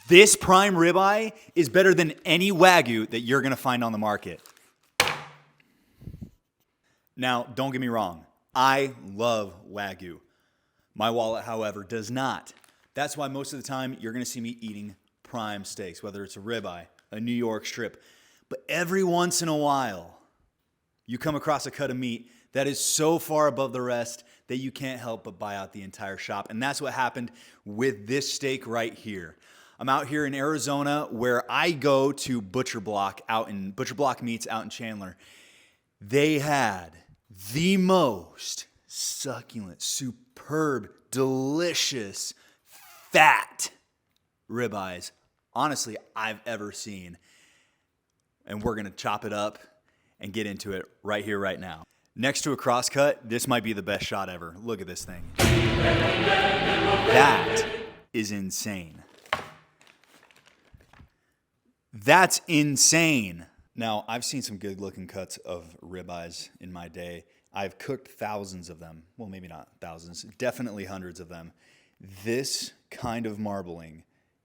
This prime ribeye is better than any Wagyu that you're gonna find on the market. Now, don't get me wrong. I love Wagyu. My wallet, however, does not. That's why most of the time you're gonna see me eating prime steaks, whether it's a ribeye, a New York strip. But every once in a while, you come across a cut of meat that is so far above the rest that you can't help but buy out the entire shop. And that's what happened with this steak right here. I'm out here in Arizona where I go to Butcher Block Meats out in Chandler. They had the most succulent, superb, delicious, fat ribeyes, honestly, I've ever seen. And we're gonna chop it up and get into it right here, right now. Next to a crosscut, this might be the best shot ever. Look at this thing. That is insane. That's insane. Now, I've seen some good looking cuts of ribeyes in my day. I've cooked thousands of them. Well, maybe not thousands, definitely hundreds of them. This kind of marbling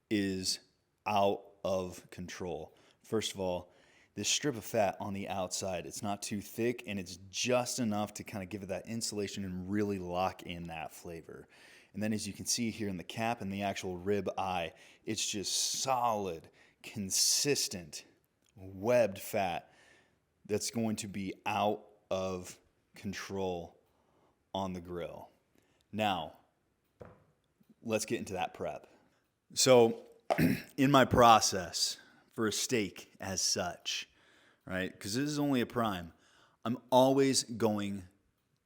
is out of control. First of all, this strip of fat on the outside, it's not too thick and it's just enough to kind of give it that insulation and really lock in that flavor. And then as you can see here in the cap and the actual rib eye, it's just solid, consistent, webbed fat that's going to be out of control on the grill. Now, let's get into that prep. So, in my process for a steak as such, right, because this is only a prime, I'm always going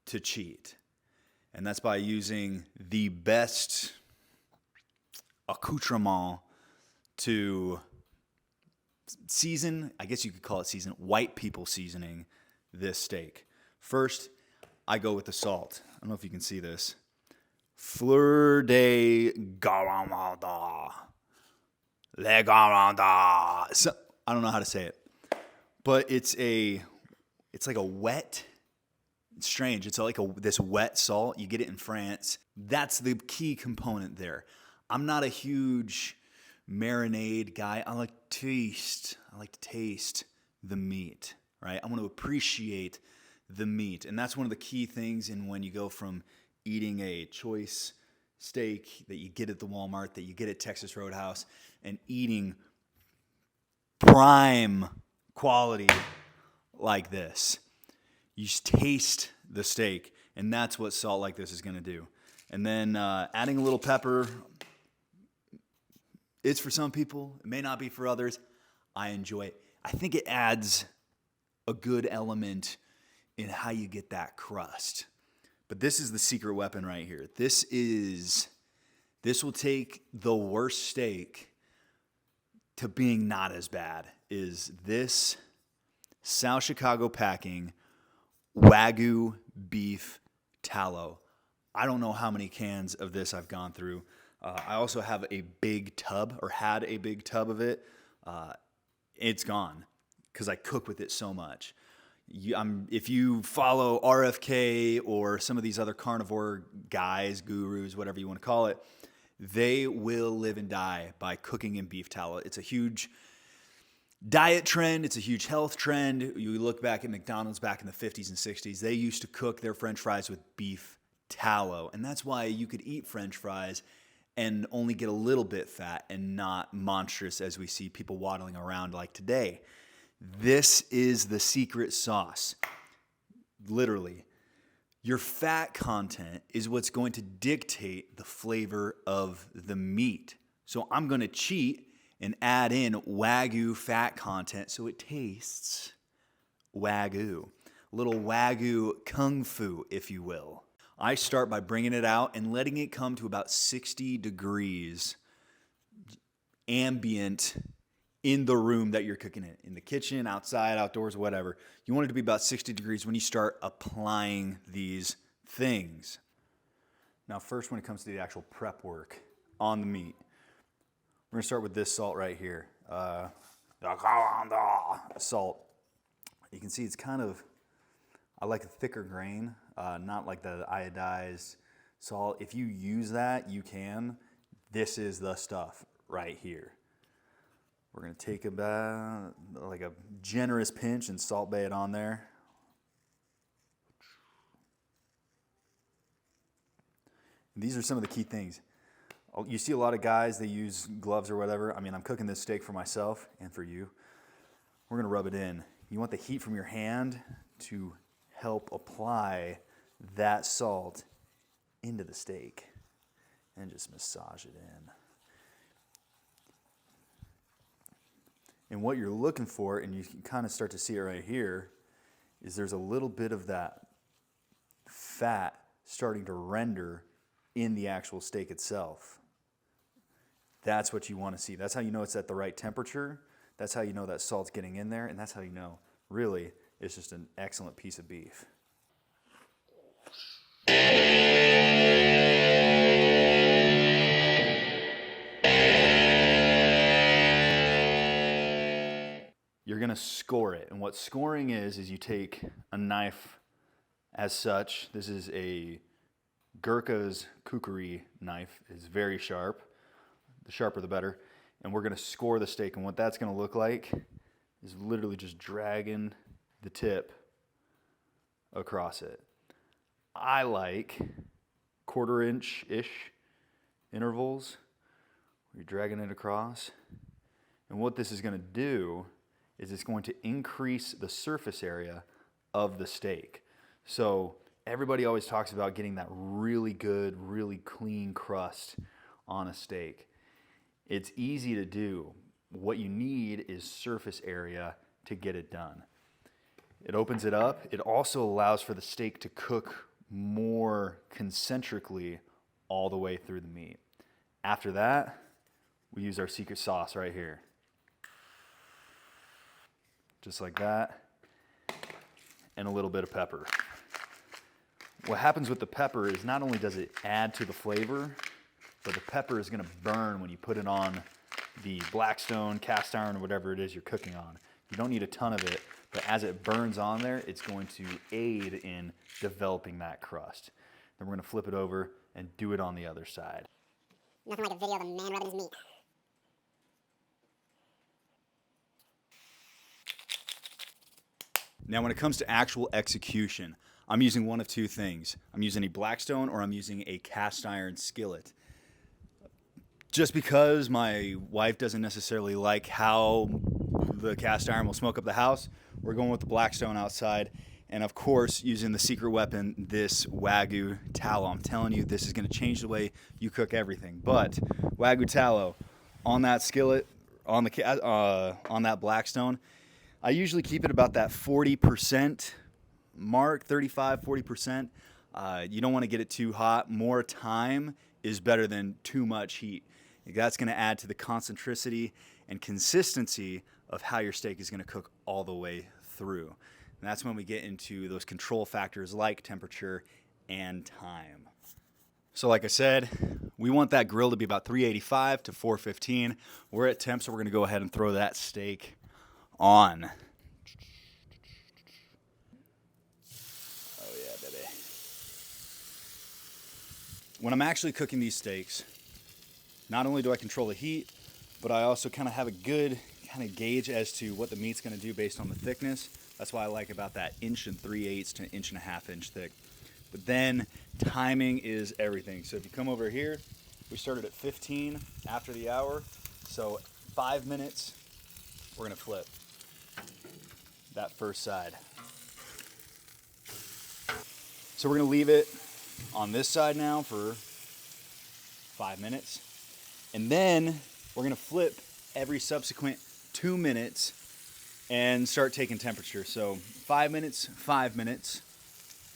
to cheat. And that's by using the best accoutrement to season, I guess you could call it season, white people seasoning this steak. First, I go with the salt. I don't know if you can see this. Fleur de Garanda. Le Garanda. So, I don't know how to say it. But it's like a wet, it's strange. It's like this wet salt. You get it in France. That's the key component there. I'm not a huge marinade guy. I like to taste the meat, right? I want to appreciate the meat. And that's one of the key things in when you go from eating a choice steak that you get at the Walmart, that you get at Texas Roadhouse, and eating prime quality like this. You just taste the steak, and that's what salt like this is going to do. And then adding a little pepper, it's for some people. It may not be for others. I enjoy it. I think it adds a good element in how you get that crust. But this is the secret weapon right here. This will take the worst steak to being not as bad. Is this South Chicago Packing Wagyu beef tallow. I don't know how many cans of this I've gone through. I also have a big tub, or had a big tub of it. It's gone because I cook with it so much. If you follow RFK or some of these other carnivore guys, gurus, whatever you want to call it, they will live and die by cooking in beef tallow. It's a huge diet trend. It's a huge health trend. You look back at McDonald's back in the 50s and 60s, they used to cook their French fries with beef tallow. And that's why you could eat French fries and only get a little bit fat and not monstrous as we see people waddling around like today. This is the secret sauce. Literally, your fat content is what's going to dictate the flavor of the meat. So I'm going to cheat and add in Wagyu fat content so it tastes Wagyu. A little Wagyu kung fu, if you will. I start by bringing it out and letting it come to about 60 degrees ambient in the room that you're cooking it. In the kitchen, outside, outdoors, whatever. You want it to be about 60 degrees when you start applying these things. Now, first, when it comes to the actual prep work on the meat, we're going to start with this salt right here. Salt. You can see it's kind of, I like a thicker grain, not like the iodized salt. If you use that, you can. This is the stuff right here. We're gonna take about like a generous pinch and Salt Bae it on there. And these are some of the key things. You see a lot of guys, they use gloves or whatever. I mean, I'm cooking this steak for myself and for you. We're gonna rub it in. You want the heat from your hand to help apply that salt into the steak and just massage it in. And what you're looking for, and you can kind of start to see it right here, is there's a little bit of that fat starting to render in the actual steak itself. That's what you want to see. That's how you know it's at the right temperature. That's how you know that salt's getting in there, and that's how you know, really, it's just an excellent piece of beef. You're gonna score it, and what scoring is you take a knife as such. This is a Gurkha's kukri knife. It's very sharp. The sharper the better. And we're gonna score the steak, and what that's gonna look like is literally just dragging the tip across it. I like 1/4 inch-ish intervals. You're dragging it across. And what this is gonna do is it's going to increase the surface area of the steak. So everybody always talks about getting that really good, really clean crust on a steak. It's easy to do. What you need is surface area to get it done. It opens it up. It also allows for the steak to cook more concentrically all the way through the meat. After that, we use our secret sauce right here. Just like that, and a little bit of pepper. What happens with the pepper is not only does it add to the flavor, but the pepper is gonna burn when you put it on the Blackstone, cast iron, or whatever it is you're cooking on. You don't need a ton of it, but as it burns on there, it's going to aid in developing that crust. Then we're gonna flip it over and do it on the other side. Nothing like a video of a man rubbing his meat. Now, when it comes to actual execution, I'm using one of two things. I'm using a Blackstone or I'm using a cast iron skillet. Just because my wife doesn't necessarily like how the cast iron will smoke up the house, we're going with the Blackstone outside. And of course, using the secret weapon, this Wagyu tallow. I'm telling you, this is gonna change the way you cook everything. But Wagyu tallow on that skillet, on that Blackstone, I usually keep it about that 40% mark, 35, 40%. You don't want to get it too hot. More time is better than too much heat. That's going to add to the concentricity and consistency of how your steak is going to cook all the way through. And that's when we get into those control factors like temperature and time. So like I said, we want that grill to be about 385 to 415. We're at temp, so we're going to go ahead and throw that steak on. Oh yeah, baby. When I'm actually cooking these steaks, not only do I control the heat, but I also kind of have a good kind of gauge as to what the meat's going to do based on the thickness. That's why I like about that 1 3/8 to 1.5 inch thick. But then timing is everything. So if you come over here, we started at 15 after the hour. So 5 minutes, we're going to flip that first side. So we're going to leave it on this side now for 5 minutes. And then we're going to flip every subsequent 2 minutes and start taking temperature. So 5 minutes, 5 minutes.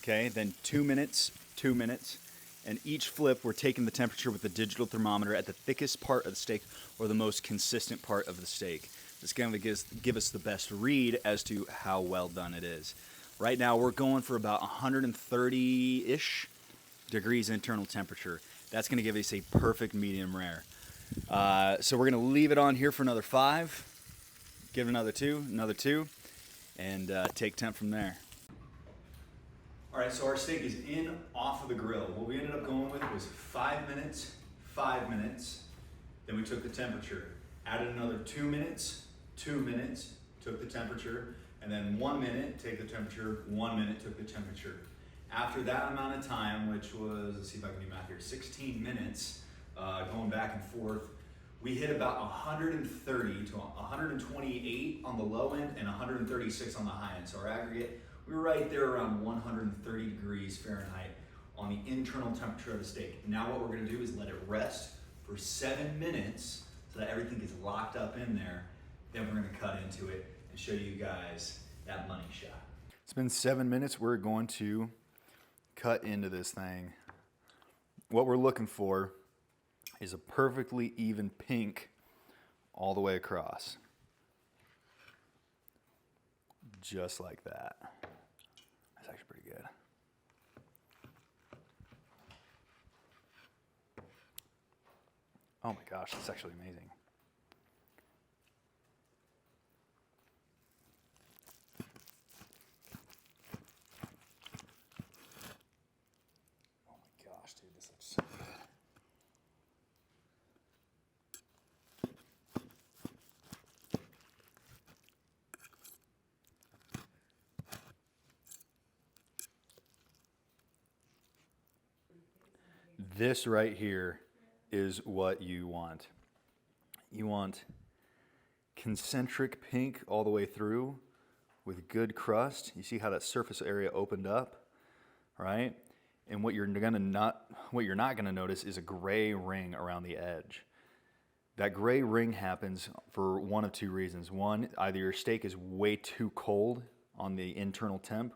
Okay, then 2 minutes, 2 minutes. And each flip, we're taking the temperature with the digital thermometer at the thickest part of the steak or the most consistent part of the steak. It's going to give us the best read as to how well done it is. Right now, we're going for about 130-ish degrees internal temperature. That's going to give us a perfect medium rare. So we're going to leave it on here for another 5. Give it another 2, and take temp from there. All right, so our steak is in off of the grill. What we ended up going with was 5 minutes, 5 minutes. Then we took the temperature. Added another 2 minutes, 2 minutes, took the temperature, and then 1 minute, take the temperature, 1 minute, took the temperature. After that amount of time, which was, let's see if I can do math here, 16 minutes, going back and forth, we hit about 130 to 128 on the low end and 136 on the high end. So our aggregate, we were right there around 130 degrees Fahrenheit on the internal temperature of the steak. Now what we're gonna do is let it rest for 7 minutes so that everything gets locked up in there. Then we're gonna cut into it and show you guys that money shot. It's been 7 minutes. We're going to cut into this thing. What we're looking for is a perfectly even pink all the way across. Just like that. That's actually pretty good. Oh my gosh, that's actually amazing. Oh my gosh, dude, this looks so good. This right here is what you want. You want concentric pink all the way through with good crust. You see how that surface area opened up, right? And what you're not gonna notice is a gray ring around the edge. That gray ring happens for one of two reasons. One, either your steak is way too cold on the internal temp,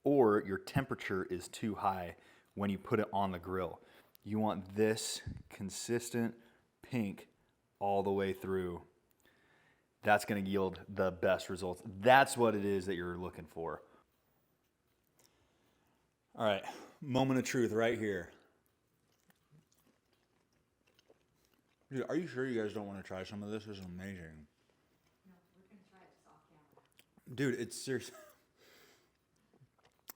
or your temperature is too high when you put it on the grill. You want this consistent pink all the way through. That's gonna yield the best results. That's what it is that you're looking for. All right, moment of truth right here. Dude, are you sure you guys don't want to try some of this? This is amazing. No, we're going to try it just off camera. Dude, it's serious.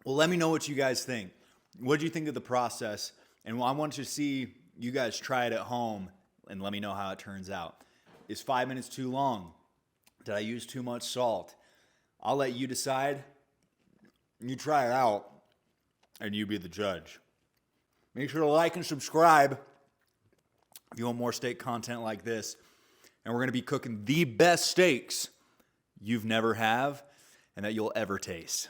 Well, let me know what you guys think. What do you think of the process? And I want to see you guys try it at home and let me know how it turns out. Is 5 minutes too long? Did I use too much salt? I'll let you decide. You try it out and you be the judge. Make sure to like and subscribe if you want more steak content like this. And we're going to be cooking the best steaks you've never have and that you'll ever taste.